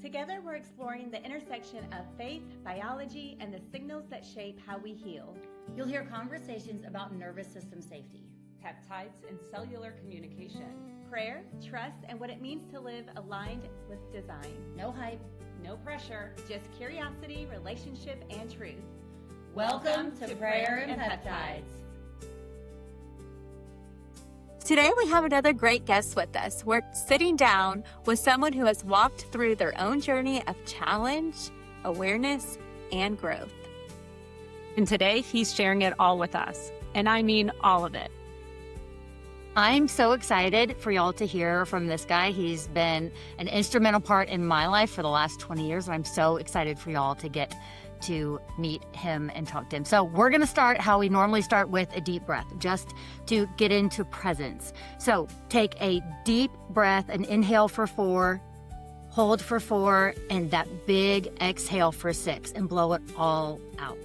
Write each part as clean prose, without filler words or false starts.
Together, we're exploring the intersection of faith, biology, and the signals that shape how we heal. You'll hear conversations about nervous system safety, peptides and cellular communication, prayer, trust, and what it means to live aligned with design. No hype, no pressure, just curiosity, relationship, and truth. Welcome to Prayer and Peptides. Today we have another great guest with us. We're sitting down with someone who has walked through their own journey of challenge, awareness, and growth. And today he's sharing it all with us. And I mean all of it. I'm so excited for y'all to hear from this guy. He's been an instrumental part in my life for the last 20 years. And I'm so excited for y'all to get to meet him and talk to him. So we're going to start how we normally start, with a deep breath, just to get into presence. So take a deep breath, an inhale for 4, hold for 4, and that big exhale for 6, and blow it all out.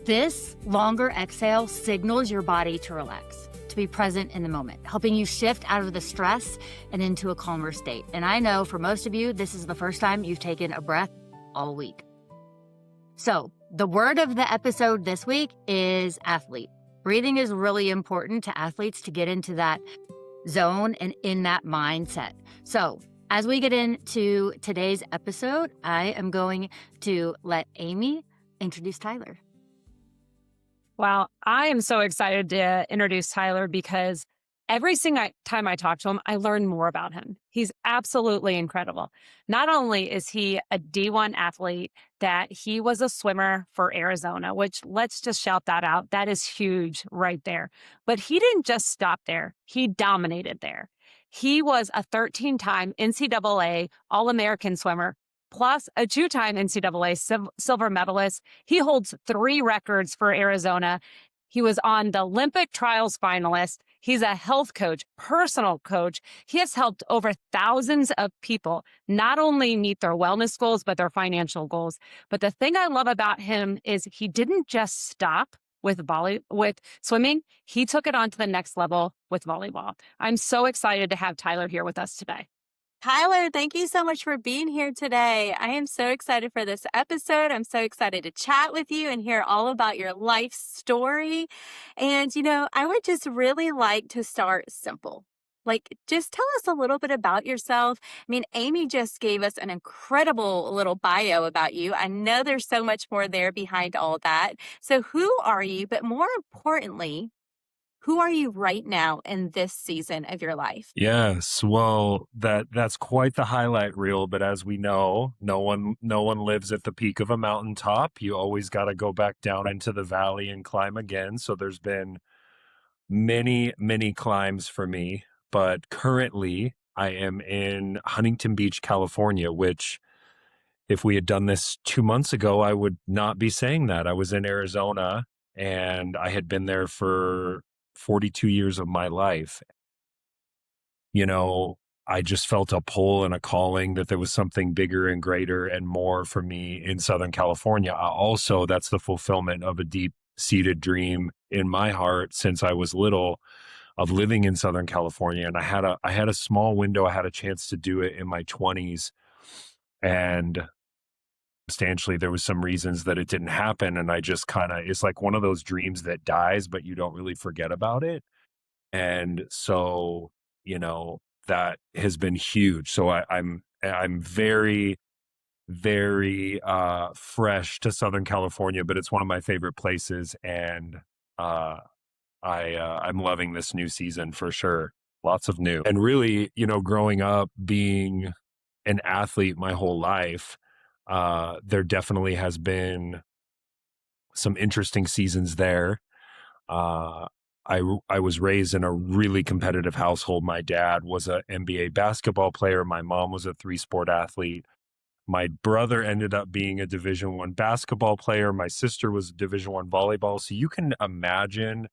This longer exhale signals your body to relax, to be present in the moment, helping you shift out of the stress and into a calmer state. And I know for most of you, this is the first time you've taken a breath all week. So the word of the episode this week is athlete. Breathing is really important to athletes to get into that zone and in that mindset. So as we get into today's episode, I am going to let Amy introduce Tyler. Wow, I am so excited to introduce Tyler because every single time I talk to him, I learn more about him. He's absolutely incredible. Not only is he a D1 athlete, that he was a swimmer for Arizona, which, let's just shout that out. That is huge right there. But he didn't just stop there. He dominated there. He was a 13-time NCAA All-American swimmer, plus a 2-time NCAA silver medalist. He holds 3 records for Arizona. He was on the Olympic trials finalist. He's a health coach, personal coach. He has helped over thousands of people not only meet their wellness goals, but their financial goals. But the thing I love about him is he didn't just stop with swimming. He took it on to the next level with volleyball. I'm so excited to have Tyler here with us today. Tyler, thank you so much for being here today. I am so excited for this episode. I'm so excited to chat with you and hear all about your life story. And, I would just really like to start simple. Just tell us a little bit about yourself. I mean, Amy just gave us an incredible little bio about you. I know there's so much more there behind all that. So who are you? But more importantly, who are you right now in this season of your life? Yes, well, that's quite the highlight reel. But as we know, no one lives at the peak of a mountaintop. You always got to go back down into the valley and climb again. So there's been many, many climbs for me. But currently, I am in Huntington Beach, California, which, if we had done this 2 months ago, I would not be saying that. I was in Arizona, and I had been there for 42 years of my life. I just felt a pull and a calling that there was something bigger and greater and more for me in Southern California. Also, that's the fulfillment of a deep-seated dream in my heart since I was little, of living in Southern California. And I had a small window. I had a chance to do it in my 20s. And substantially, there was some reasons that it didn't happen. And I just it's like one of those dreams that dies, but you don't really forget about it. And so, that has been huge. So I'm very, very fresh to Southern California, but it's one of my favorite places. And I'm loving this new season for sure. Lots of new. And really, growing up being an athlete my whole life, there definitely has been some interesting seasons there. I was raised in a really competitive household. My dad was an NBA basketball player. My mom was a 3-sport athlete. My brother ended up being a Division I basketball player. My sister was Division I volleyball. So you can imagine,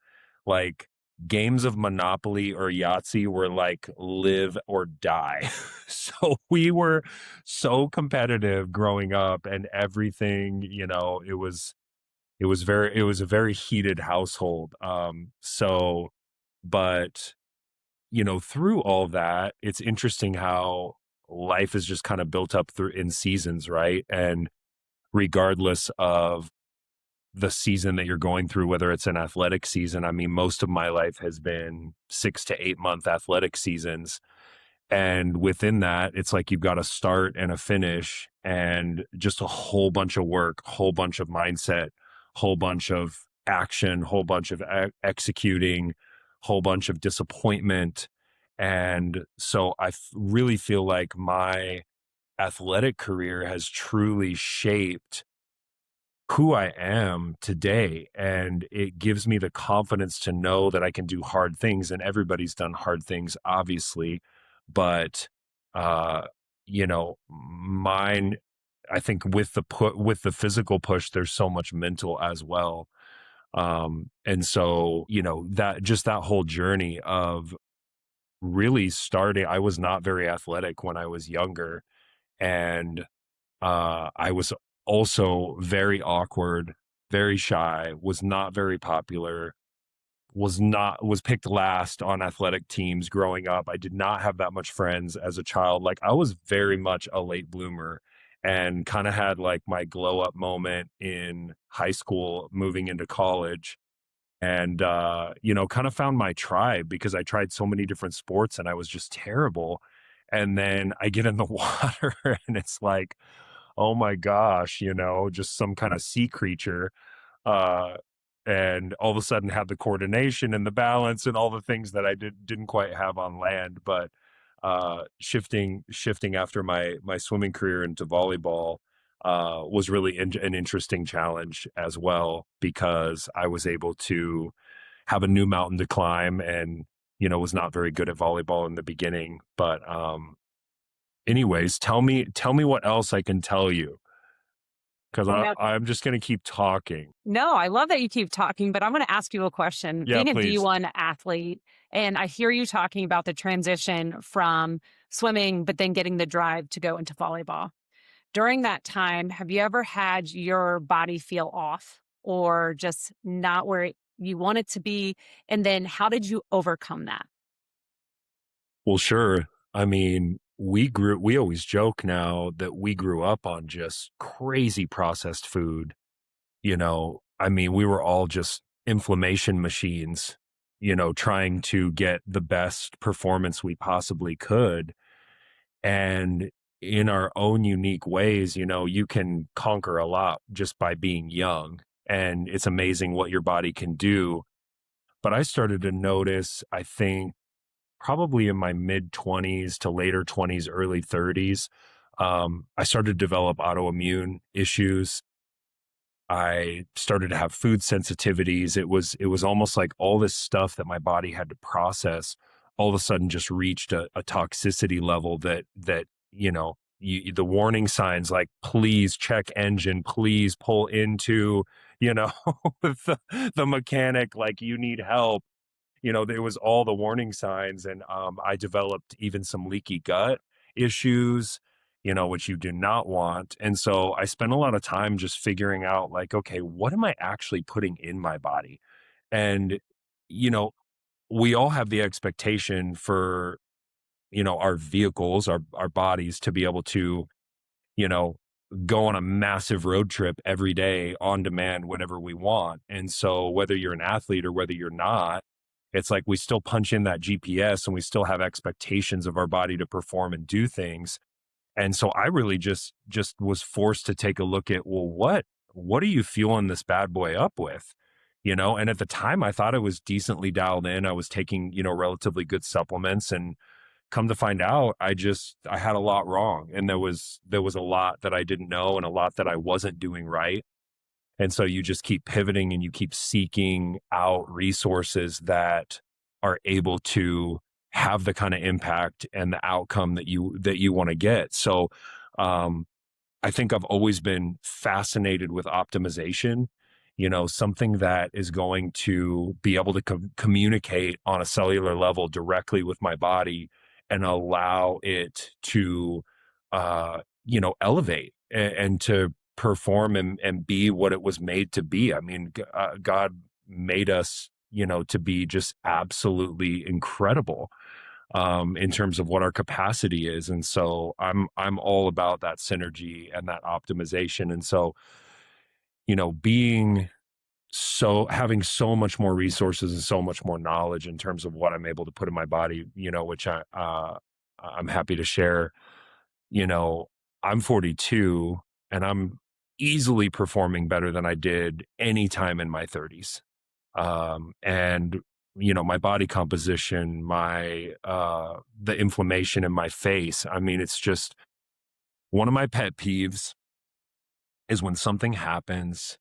games of Monopoly or Yahtzee were like live or die. So we were so competitive growing up, and everything, it was a very heated household. But through all that, it's interesting how life is just kind of built up through in seasons, right? And regardless of the season that you're going through, whether it's an athletic season, I mean, most of my life has been 6 to 8 month athletic seasons. And within that, it's like you've got a start and a finish and just a whole bunch of work, whole bunch of mindset, whole bunch of action, whole bunch of executing, whole bunch of disappointment. And so really feel like my athletic career has truly shaped who I am today. And it gives me the confidence to know that I can do hard things. And everybody's done hard things, obviously. But, uh, mine, I think with the physical push, there's so much mental as well. And so, that whole journey of really starting, I was not very athletic when I was younger. And I was also very awkward, very shy, was not very popular, was picked last on athletic teams growing up. I did not have that much friends as a child. Like I was very much a late bloomer and kind of had like my glow up moment in high school, moving into college. And, kind of found my tribe because I tried so many different sports and I was just terrible. And then I get in the water and it's like, oh my gosh, just some kind of sea creature. Uh, and all of a sudden have the coordination and the balance and all the things that I didn't quite have on land. But shifting after my swimming career into volleyball was really an interesting challenge as well, because I was able to have a new mountain to climb and, was not very good at volleyball in the beginning. But anyways, tell me what else I can tell you, because I'm just going to keep talking. No, I love that you keep talking, but I'm going to ask you a question. Yeah, Being a please. D1 athlete, and I hear you talking about the transition from swimming, but then getting the drive to go into volleyball. During that time, have you ever had your body feel off or just not where you want it to be? And then how did you overcome that? Well, sure. I mean, we always joke now that we grew up on just crazy processed food. I mean, we were all just inflammation machines, trying to get the best performance we possibly could. And in our own unique ways, you can conquer a lot just by being young. And it's amazing what your body can do. But I started to notice, I think, probably in my mid 20s to later 20s, early 30s, I started to develop autoimmune issues. I started to have food sensitivities. It was almost like all this stuff that my body had to process all of a sudden just reached a toxicity level that the warning signs like, please check engine, please pull into, the mechanic, like you need help. There was all the warning signs, and I developed even some leaky gut issues, which you do not want. And so I spent a lot of time just figuring out like, okay, what am I actually putting in my body? And, you know, we all have the expectation for, our vehicles, our bodies to be able to, you know, go on a massive road trip every day on demand whenever we want. And so whether you're an athlete or whether you're not, it's like we still punch in that GPS and we still have expectations of our body to perform and do things. And so I really just was forced to take a look at, well, what are you fueling this bad boy up with? And at the time I thought it was decently dialed in. I was taking, relatively good supplements, and come to find out, I had a lot wrong. And there was a lot that I didn't know and a lot that I wasn't doing right. And so you just keep pivoting and you keep seeking out resources that are able to have the kind of impact and the outcome that you want to get. So I think I've always been fascinated with optimization, something that is going to be able to communicate on a cellular level directly with my body and allow it to, elevate and to perform and be what it was made to be. I mean, God made us, to be just absolutely incredible. in terms of what our capacity is. And so I'm all about that synergy and that optimization. And so, being having so much more resources and so much more knowledge in terms of what I'm able to put in my body, which I'm happy to share. you know, I'm 42 and I'm easily performing better than I did any time in my 30s. And my body composition, the inflammation in my face. I mean, it's just one of my pet peeves is when something happens,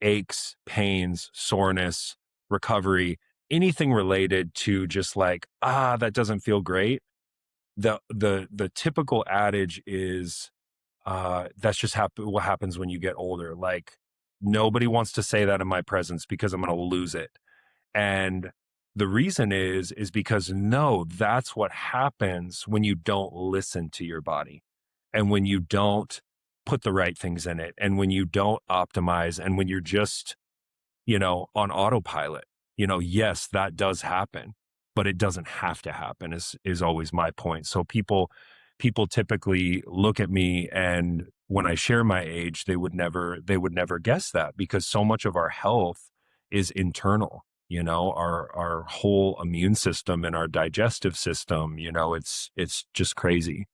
aches, pains, soreness, recovery, anything related to just like, that doesn't feel great. The typical adage is that's just what happens when you get older. Like, nobody wants to say that in my presence because I'm going to lose it. And the reason is because no, that's what happens when you don't listen to your body and when you don't put the right things in it and when you don't optimize and when you're just, on autopilot. Yes, that does happen, but it doesn't have to happen is always my point. So people typically look at me, and when I share my age, they would never guess that, because so much of our health is internal. Our whole immune system and our digestive system, it's just crazy.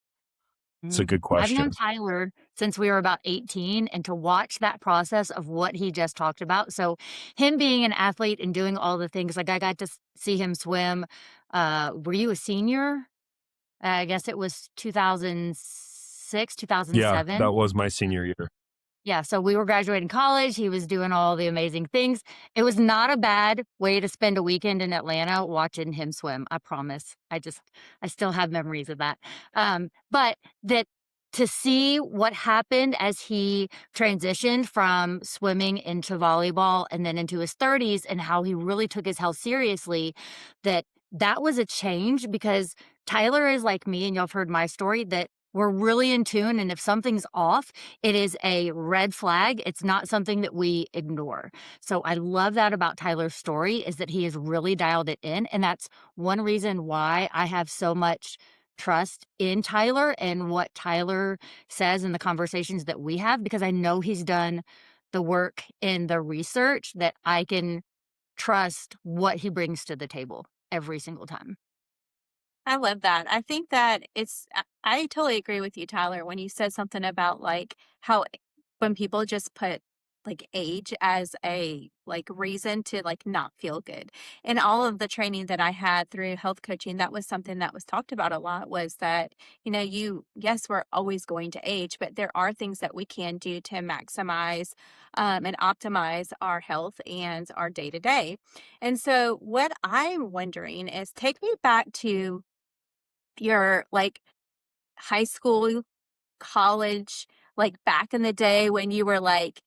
It's a good I've known question. Tyler since we were about 18, and to watch that process of what he just talked about. So, him being an athlete and doing all the things, like I got to see him swim. Were you a senior? I guess it was 2006, Yeah, 2007. that was my senior year. Yeah, so we were graduating college, he was doing all the amazing things. It was not a bad way to spend a weekend in Atlanta watching him swim, I promise. I still have memories of that. But that to see what happened as he transitioned from swimming into volleyball and then into his 30s, and how he really took his health seriously, that was a change, because Tyler is like me, and y'all have heard my story, that we're really in tune, and if something's off, it is a red flag. It's not something that we ignore. So I love that about Tyler's story, is that he has really dialed it in. And that's one reason why I have so much trust in Tyler and what Tyler says in the conversations that we have, because I know he's done the work in the research that I can trust what he brings to the table every single time. I love that. I think that I totally agree with you, Tyler, when you said something about like how when people just put like age as a like reason to like not feel good. And all of the training that I had through health coaching, that was something that was talked about a lot, was that, yes, we're always going to age, but there are things that we can do to maximize and optimize our health and our day to day. And so what I'm wondering is, take me back to your like high school, college, like back in the day when you were like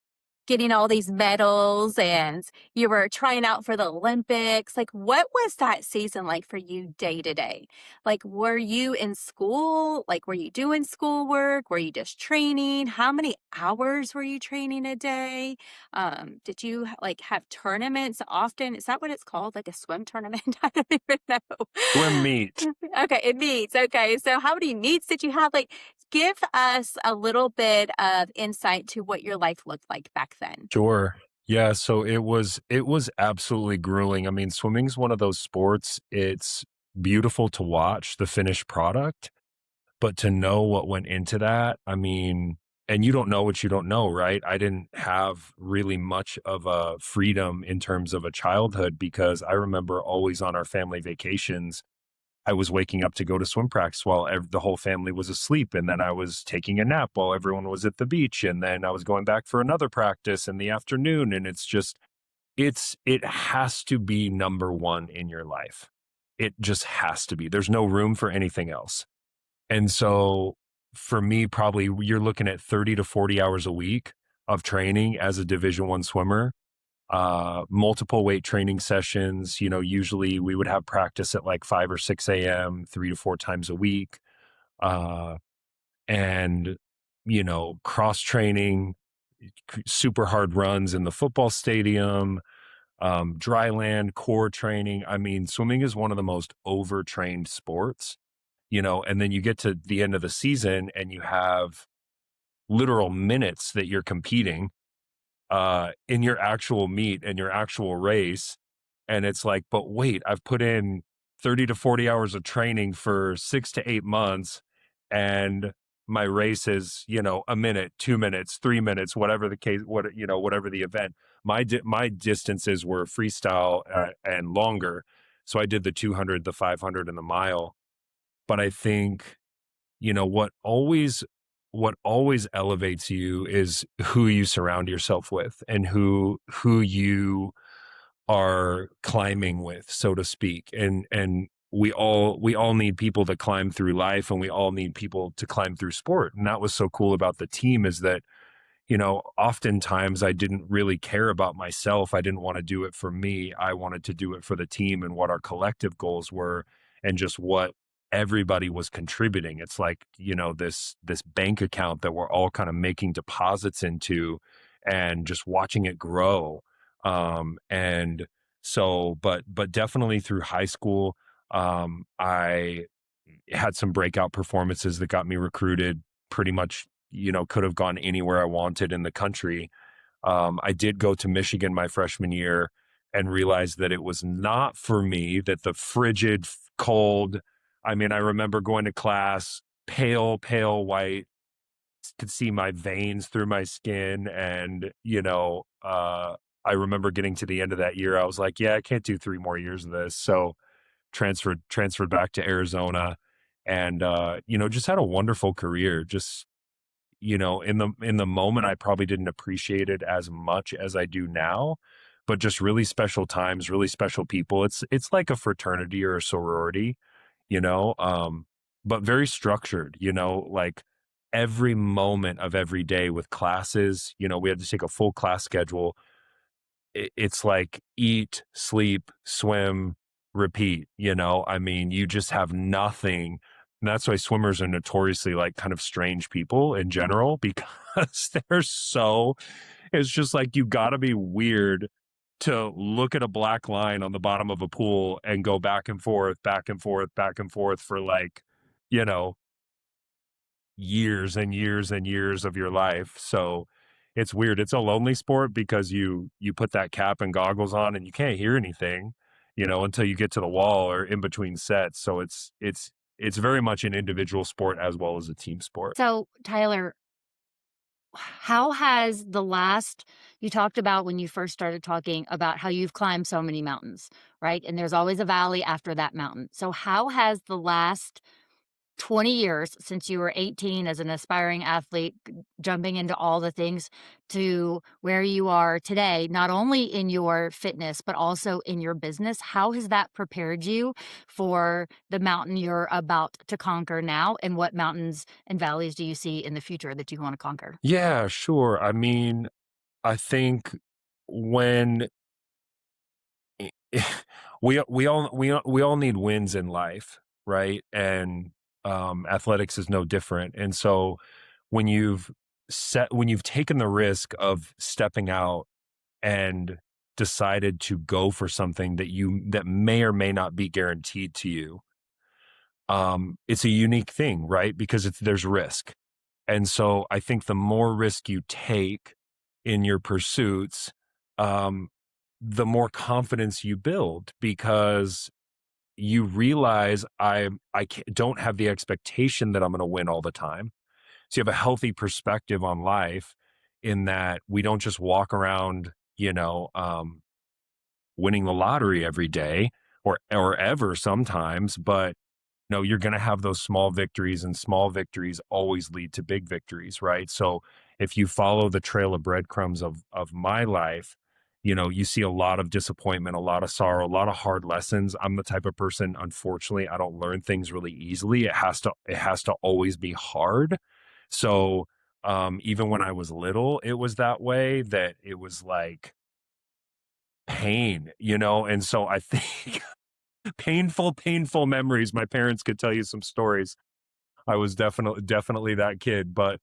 getting all these medals and you were trying out for the Olympics. Like, what was that season like for you day to day? Like, were you in school? Like, were you doing schoolwork? Were you just training? How many hours were you training a day? Did you like have tournaments often? Is that what it's called? Like a swim tournament? I don't even Swim meet. know. Okay, it meets. Okay, so how many meets did you have? Like, give us a little bit of insight to what your life looked like back then. Sure. Yeah, so it was absolutely grueling. I mean, swimming's one of those sports, it's beautiful to watch the finished product, but to know what went into that, I mean, and you don't know what you don't know, right? I didn't have really much of a freedom in terms of a childhood, because I remember always on our family vacations, I was waking up to go to swim practice while the whole family was asleep. And then I was taking a nap while everyone was at the beach. And then I was going back for another practice in the afternoon. And it has to be number one in your life. It just has to be. There's no room for anything else. And so for me, probably you're looking at 30 to 40 hours a week of training as a Division I swimmer, multiple weight training sessions. Usually we would have practice at like 5 or 6 a.m., 3 to 4 times a week. Uh, and, cross training, super hard runs in the football stadium, dry land, core training. I mean, swimming is one of the most overtrained sports, and then you get to the end of the season and you have literal minutes that you're competing in your actual meet and your actual race. And it's like, but wait, I've put in 30 to 40 hours of training for 6 to 8 months, and my race is, a minute, 2 minutes, 3 minutes, whatever the case, whatever the event. My distances were freestyle and longer. So I did the 200, the 500 and the mile. But I think, what always elevates you is who you surround yourself with and who you are climbing with, so to speak. And we all need people to climb through life, and we all need people to climb through sport. And that was so cool about the team, is that oftentimes I didn't really care about myself. I didn't want to do it for me. I wanted to do it for the team and what our collective goals were, and just what everybody was contributing. It's like, this bank account that we're all kind of making deposits into and just watching it grow. And so, but definitely through high school, I had some breakout performances that got me recruited. Pretty much, could have gone anywhere I wanted in the country. I did go to Michigan my freshman year and realized that it was not for me, that the frigid, cold, I mean, I remember going to class, pale, pale white, could see my veins through my skin. And, I remember getting to the end of that year. I was like, yeah, I can't do 3 more years of this. So transferred back to Arizona, and, just had a wonderful career. Just, in the moment, I probably didn't appreciate it as much as I do now, but just really special times, really special people. It's like a fraternity or a sorority, you know, um, but very structured, like every moment of every day with classes. We had to take a full class schedule. It's like eat, sleep, swim, repeat. I mean, you just have nothing. And that's why swimmers are notoriously like kind of strange people in general, because it's just like, you got to be weird to look at a black line on the bottom of a pool and go back and forth, back and forth, back and forth for like, you know, years and years and years of your life. So it's weird. It's a lonely sport because you put that cap and goggles on and you can't hear anything, until you get to the wall or in between sets. So it's very much an individual sport as well as a team sport. So, Tyler, how has you talked about when you first started talking about how you've climbed so many mountains, right? And there's always a valley after that mountain. So, how has the last 20 years since you were 18 as an aspiring athlete, jumping into all the things to where you are today, not only in your fitness, but also in your business, how has that prepared you for the mountain you're about to conquer now? And what mountains and valleys do you see in the future that you want to conquer? Yeah, sure. I mean, I think when we all need wins in life, right? And athletics is no different. And so when you've taken the risk of stepping out and decided to go for something that may or may not be guaranteed to you, it's a unique thing, right? Because there's risk. And so I think the more risk you take in your pursuits, um, the more confidence you build, because you realize don't have the expectation that I'm going to win all the time. So you have a healthy perspective on life, in that we don't just walk around, winning the lottery every day or ever sometimes, but no, you're going to have those small victories, and small victories always lead to big victories, right? So if you follow the trail of breadcrumbs of my life, you see a lot of disappointment, a lot of sorrow, a lot of hard lessons. I'm the type of person, unfortunately, I don't learn things really easily. It has to always be hard. So even when I was little, it was that way, that it was like pain, and so I think painful memories. My parents could tell you some stories. I was definitely that kid, but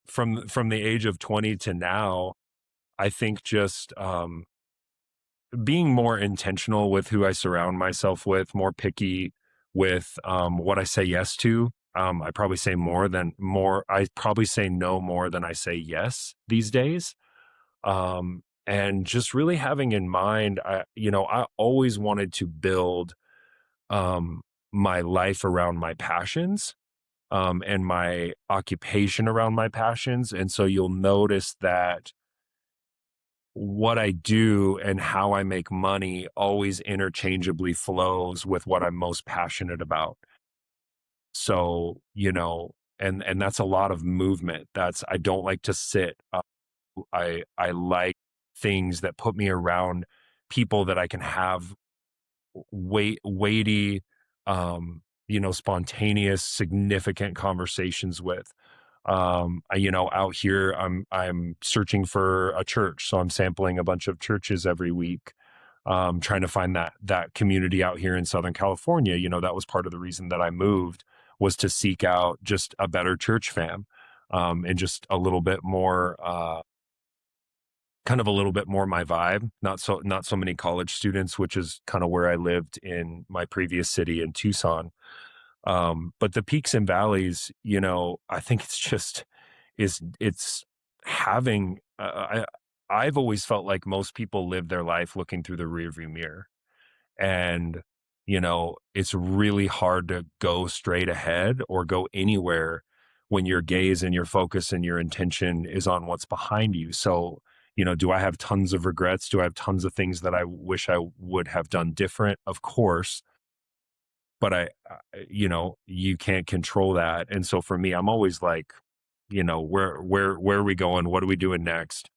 from the age of 20 to now, I think just being more intentional with who I surround myself with, more picky with what I say yes to. I probably say I probably say no more than I say yes these days. And just really having in mind, I always wanted to build um, my life around my passions, and my occupation around my passions. And so you'll notice that what I do and how I make money always interchangeably flows with what I'm most passionate about. So, and that's a lot of movement. I don't like to sit. I like things that put me around people that I can have weighty, spontaneous, significant conversations with. Out here, I'm searching for a church, so I'm sampling a bunch of churches every week, trying to find that community out here in Southern California. That was part of the reason that I moved, was to seek out just a better church fam, and just a little bit more, kind of a little bit more my vibe. Not so many college students, which is kind of where I lived in my previous city in Tucson. But the peaks and valleys, I think it's having, I've always felt like most people live their life looking through the rearview mirror. And, it's really hard to go straight ahead or go anywhere when your gaze and your focus and your intention is on what's behind you. So, do I have tons of regrets? Do I have tons of things that I wish I would have done different? Of course. But you can't control that. And so for me, I'm always like, where are we going? What are we doing next?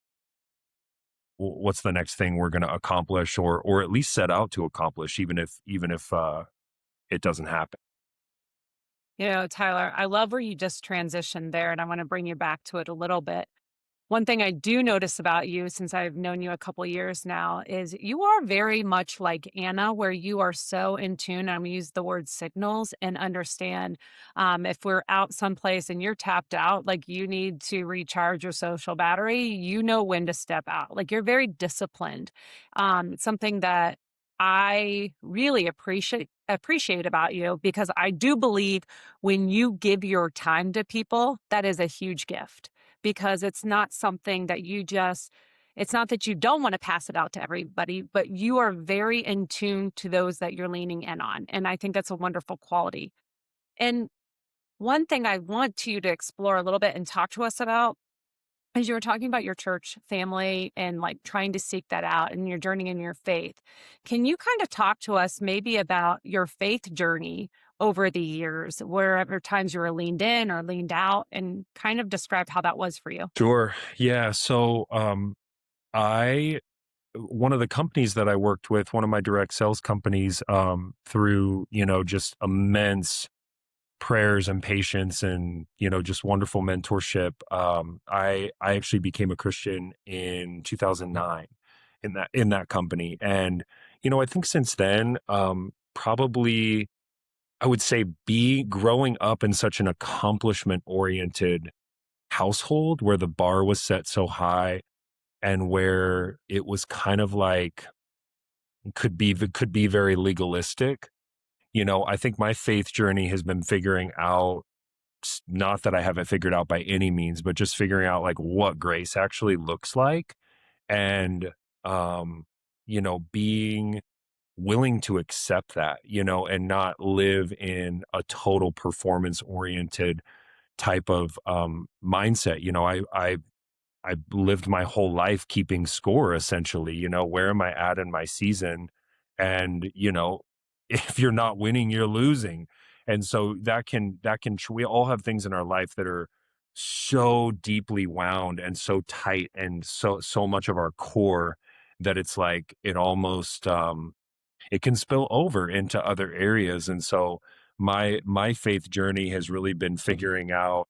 What's the next thing we're going to accomplish, or at least set out to accomplish, even if it doesn't happen. Tyler, I love where you just transitioned there, and I want to bring you back to it a little bit. One thing I do notice about you, since I've known you a couple years now, is you are very much like Anna, where you are so in tune. I'm going to use the word signals and understand, if we're out someplace and you're tapped out, like you need to recharge your social battery, you know when to step out. Like you're very disciplined. Something that I really appreciate about you, because I do believe when you give your time to people, that is a huge gift, because it's not something that it's not that you don't want to pass it out to everybody, but you are very in tune to those that you're leaning in on. And I think that's a wonderful quality. And one thing I want you to explore a little bit and talk to us about, as you were talking about your church family and like trying to seek that out and your journey in your faith, can you kind of talk to us maybe about your faith journey over the years, wherever times you were leaned in or leaned out, and kind of describe how that was for you? Sure. Yeah. So, I one of the companies that I worked with, one of my direct sales companies, through, just immense prayers and patience and, just wonderful mentorship. I actually became a Christian in 2009 in that company. And, I think since then, probably I would say be growing up in such an accomplishment oriented household where the bar was set so high, and where it was kind of like could be very legalistic. I think my faith journey has been figuring out, not that I haven't figured out by any means, but just figuring out like what grace actually looks like, and being willing to accept that, and not live in a total performance oriented type of mindset. I lived my whole life keeping score, essentially. Where am I at in my season? And, if you're not winning, you're losing. And so we all have things in our life that are so deeply wound and so tight and so much of our core that it's like it almost, it can spill over into other areas. And so my faith journey has really been figuring out,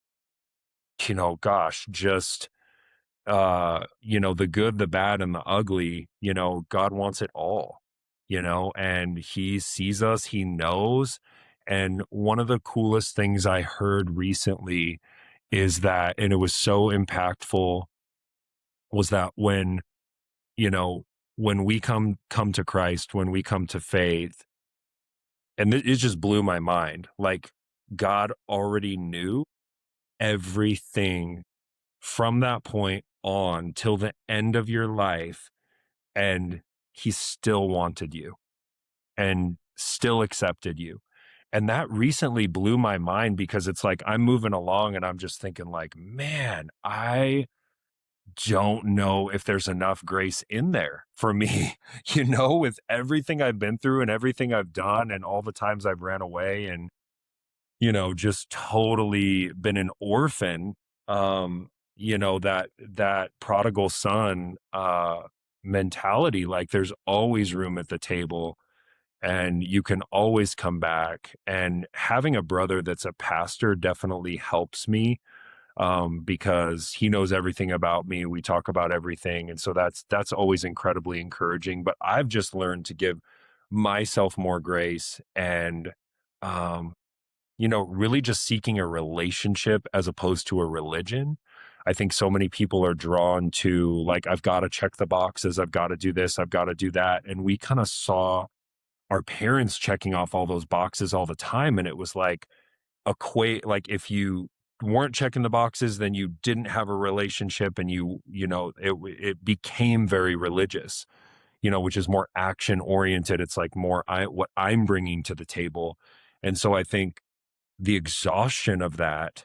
gosh, just the good, the bad, and the ugly. God wants it all, and he sees us, he knows. And one of the coolest things I heard recently is that, and it was so impactful, was that when, you know, when we come to Christ, when we come to faith, and it just blew my mind. Like, God already knew everything from that point on till the end of your life, and he still wanted you and still accepted you. And that recently blew my mind, because it's like I'm moving along and I'm just thinking like, man, I don't know if there's enough grace in there for me, with everything I've been through and everything I've done and all the times I've ran away and, just totally been an orphan. That prodigal son mentality, like there's always room at the table and you can always come back. And having a brother that's a pastor definitely helps me, because he knows everything about me. We talk about everything. And so that's always incredibly encouraging. But I've just learned to give myself more grace and, really just seeking a relationship as opposed to a religion. I think so many people are drawn to like, I've got to check the boxes. I've got to do this. I've got to do that. And we kind of saw our parents checking off all those boxes all the time. And it was like, like if you weren't checking the boxes, then you didn't have a relationship, and it became very religious, which is more action oriented. It's like more what I'm bringing to the table. And so I think the exhaustion of that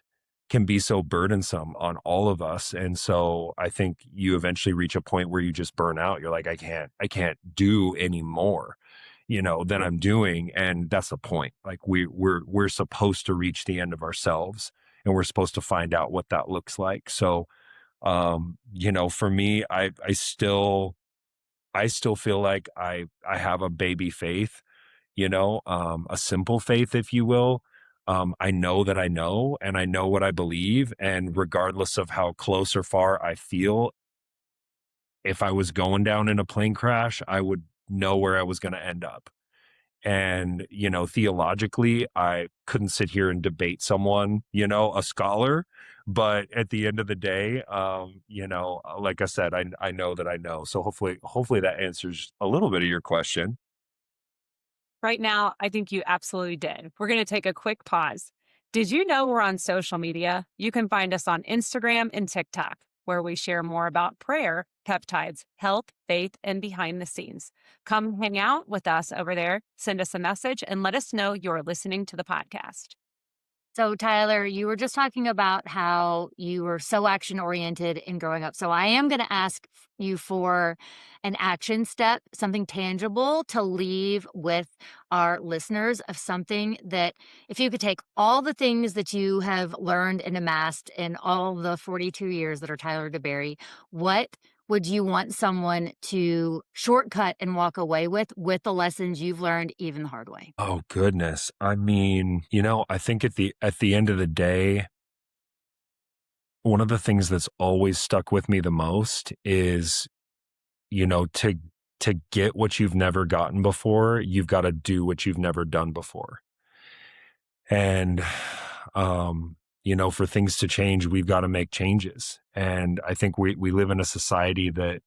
can be so burdensome on all of us. And so I think you eventually reach a point where you just burn out. You're like, I can't do any more, than I'm doing. And that's the point. Like we're supposed to reach the end of ourselves, and we're supposed to find out what that looks like. So, for me, I still feel like I have a baby faith, a simple faith, if you will. I know that I know, and I know what I believe. And regardless of how close or far I feel, if I was going down in a plane crash, I would know where I was going to end up. And, theologically, I couldn't sit here and debate someone, a scholar. But at the end of the day, like I said, I know that I know. So hopefully that answers a little bit of your question. Right now, I think you absolutely did. We're going to take a quick pause. Did you know we're on social media? You can find us on Instagram and TikTok, where we share more about prayer, peptides, health, faith, and behind the scenes. Come hang out with us over there, send us a message, and let us know you're listening to the podcast. So, Tyler, you were just talking about how you were so action oriented in growing up. So, I am going to ask you for an action step, something tangible to leave with our listeners, of something that, if you could take all the things that you have learned and amassed in all the 42 years that are Tyler DeBerry, what would you want someone to shortcut and walk away with the lessons you've learned even the hard way? Oh goodness. I mean, I think at the end of the day, one of the things that's always stuck with me the most is, to get what you've never gotten before, you've got to do what you've never done before. And for things to change, we've got to make changes. And I think we live in a society that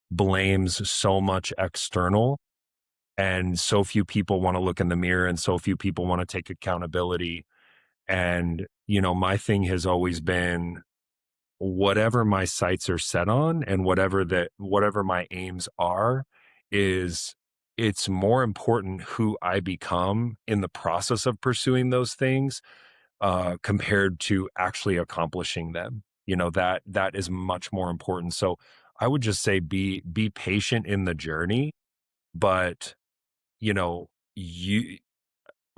blames so much external, and so few people want to look in the mirror, and so few people want to take accountability. And, my thing has always been, whatever my sights are set on and whatever my aims are, it's more important who I become in the process of pursuing those things, compared to actually accomplishing them. That is much more important. So I would just say be patient in the journey, but you,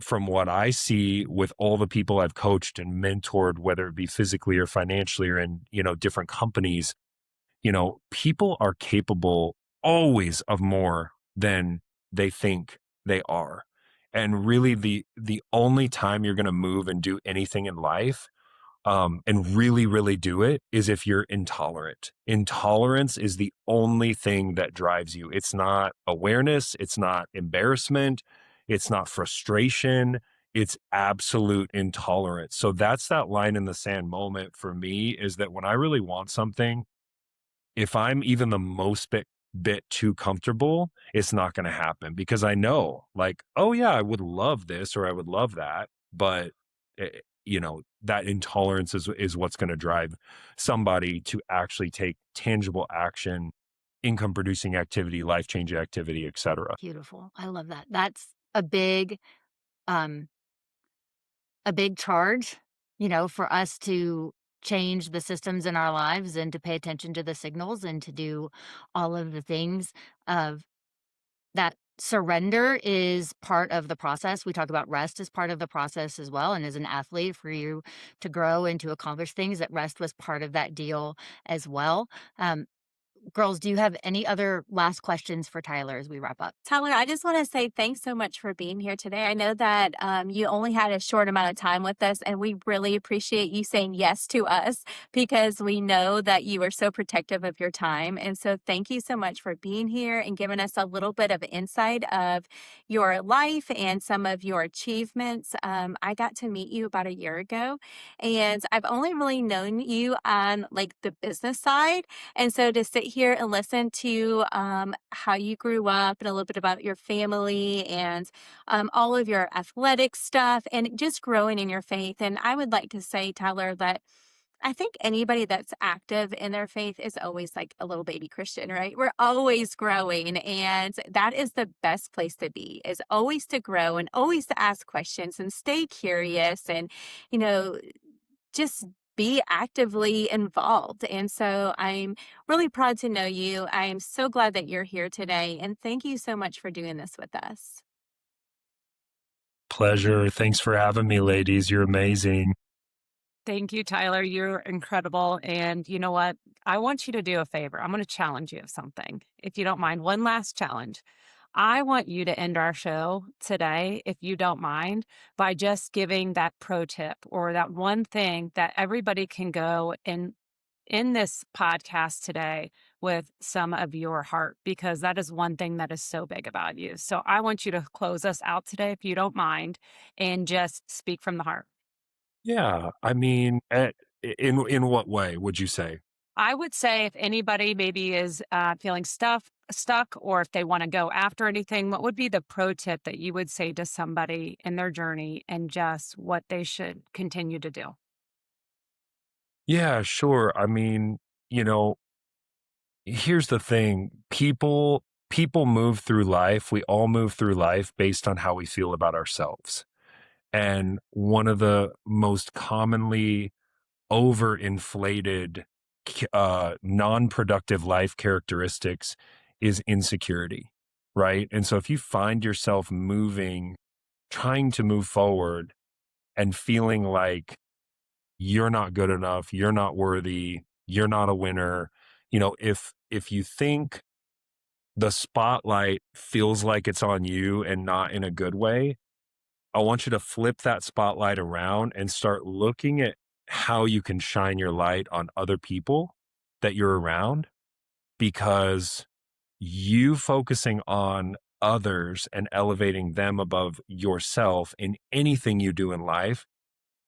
from what I see with all the people I've coached and mentored, whether it be physically or financially or in, different companies, people are capable always of more than they think they are. And really the only time you're going to move and do anything in life, and really, really do it, is if you're intolerant. Intolerance is the only thing that drives you. It's not awareness. It's not embarrassment. It's not frustration. It's absolute intolerance. So that's that line in the sand moment for me, is that when I really want something, if I'm even the most bit bit too comfortable, it's not going to happen, because I know, like, oh yeah, I would love this or I would love that, but that intolerance is what's going to drive somebody to actually take tangible action, income producing activity, life changing activity, etc. Beautiful. I love that. That's um, a big charge, for us to change the systems in our lives and to pay attention to the signals and to do all of the things of that. Surrender is part of the process. We talk about rest as part of the process as well. And as an athlete, for you to grow and to accomplish things, that rest was part of that deal as well. Girls, do you have any other last questions for Tyler as we wrap up? Tyler, I just want to say thanks so much for being here today. I know that you only had a short amount of time with us, and we really appreciate you saying yes to us because we know that you are so protective of your time. And so thank you so much for being here and giving us a little bit of insight of your life and some of your achievements. I got to meet you about a year ago, and I've only really known you on like the business side. And so to sit here and listen to how you grew up and a little bit about your family and all of your athletic stuff and just growing in your faith. And I would like to say, Tyler, that I think anybody that's active in their faith is always like a little baby Christian, right? We're always growing. And that is the best place to be, is always to grow and always to ask questions and stay curious and, you know, just be actively involved. And so I'm really proud to know you. I am so glad that you're here today. And thank you so much for doing this with us. Pleasure. Thanks for having me, ladies. You're amazing. Thank you, Tyler. You're incredible. And you know what? I want you to do a favor. I'm going to challenge you of something, if you don't mind. One last challenge. I want you to end our show today, if you don't mind, by just giving that pro tip or that one thing that everybody can go and in this podcast today with some of your heart, because that is one thing that is so big about you. So I want you to close us out today, if you don't mind, and just speak from the heart. Yeah. I mean, in what way would you say? I would say if anybody maybe is feeling stuck, or if they want to go after anything, what would be the pro tip that you would say to somebody in their journey and just what they should continue to do? Yeah, sure. I mean, here's the thing. People move through life. We all move through life based on how we feel about ourselves. And one of the most commonly overinflated non-productive life characteristics is insecurity, right? And so if you find yourself trying to move forward and feeling like you're not good enough, you're not worthy, you're not a winner, if you think the spotlight feels like it's on you and not in a good way, I want you to flip that spotlight around and start looking at how you can shine your light on other people that you're around, because you focusing on others and elevating them above yourself in anything you do in life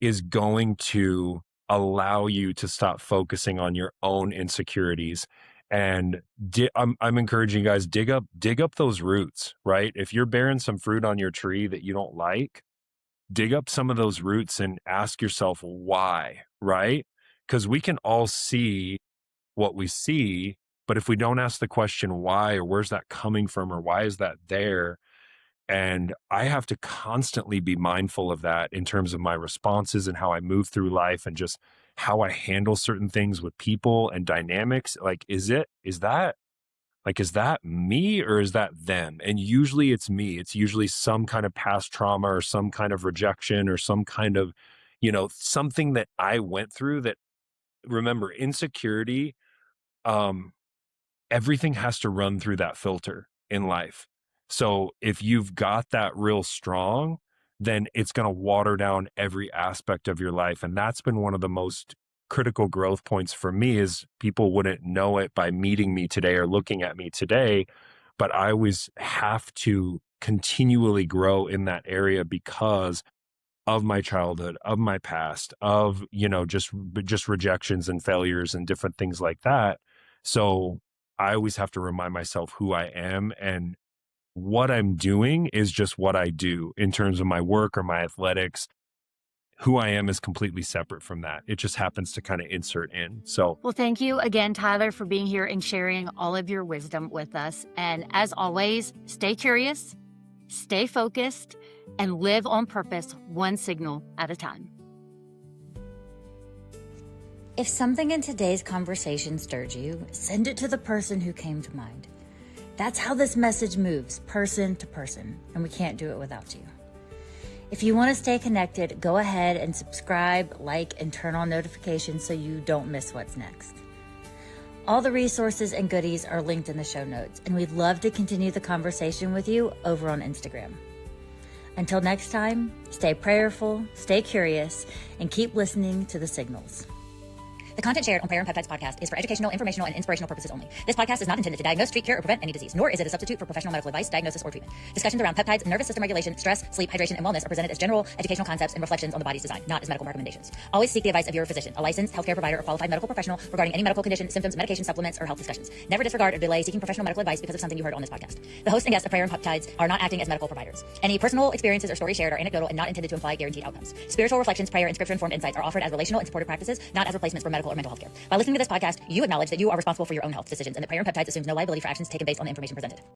is going to allow you to stop focusing on your own insecurities. And I'm encouraging you guys, dig up those roots, right? If you're bearing some fruit on your tree that you don't like, dig up some of those roots and ask yourself why, right? Because we can all see what we see, but if we don't ask the question why, or where's that coming from, or why is that there? And I have to constantly be mindful of that in terms of my responses and how I move through life and just how I handle certain things with people and dynamics. Like, is that me or is that them? And usually it's me. It's usually some kind of past trauma or some kind of rejection or some kind of, something that I went through that, remember, insecurity, everything has to run through that filter in life. So if you've got that real strong, then it's going to water down every aspect of your life. And that's been one of the most critical growth points for me, is people wouldn't know it by meeting me today or looking at me today, but I always have to continually grow in that area because of my childhood, of my past, of, just rejections and failures and different things like that. So I always have to remind myself who I am, and what I'm doing is just what I do in terms of my work or my athletics. Who I am is completely separate from that. It just happens to kind of insert in. So, Well, thank you again, Tyler, for being here and sharing all of your wisdom with us. And as always, stay curious, stay focused, and live on purpose, one signal at a time. If something in today's conversation stirred you, send it to the person who came to mind. That's how this message moves, person to person, and we can't do it without you. If you want to stay connected, go ahead and subscribe, like, and turn on notifications so you don't miss what's next. All the resources and goodies are linked in the show notes, and we'd love to continue the conversation with you over on Instagram. Until next time, stay prayerful, stay curious, and keep listening to the signals. The content shared on Prayer and Peptides podcast is for educational, informational, and inspirational purposes only. This podcast is not intended to diagnose, treat, cure, or prevent any disease, nor is it a substitute for professional medical advice, diagnosis, or treatment. Discussions around peptides, nervous system regulation, stress, sleep, hydration, and wellness are presented as general educational concepts and reflections on the body's design, not as medical recommendations. Always seek the advice of your physician, a licensed healthcare provider, or qualified medical professional regarding any medical condition, symptoms, medication, supplements, or health discussions. Never disregard or delay seeking professional medical advice because of something you heard on this podcast. The host and guests of Prayer and Peptides are not acting as medical providers. Any personal experiences or stories shared are anecdotal and not intended to imply guaranteed outcomes. Spiritual reflections, prayer, and scripture-informed insights are offered as relational and supportive practices, not as replacements for medical or mental health care. By listening to this podcast, you acknowledge that you are responsible for your own health decisions and that Prayer and Peptides assumes no liability for actions taken based on the information presented.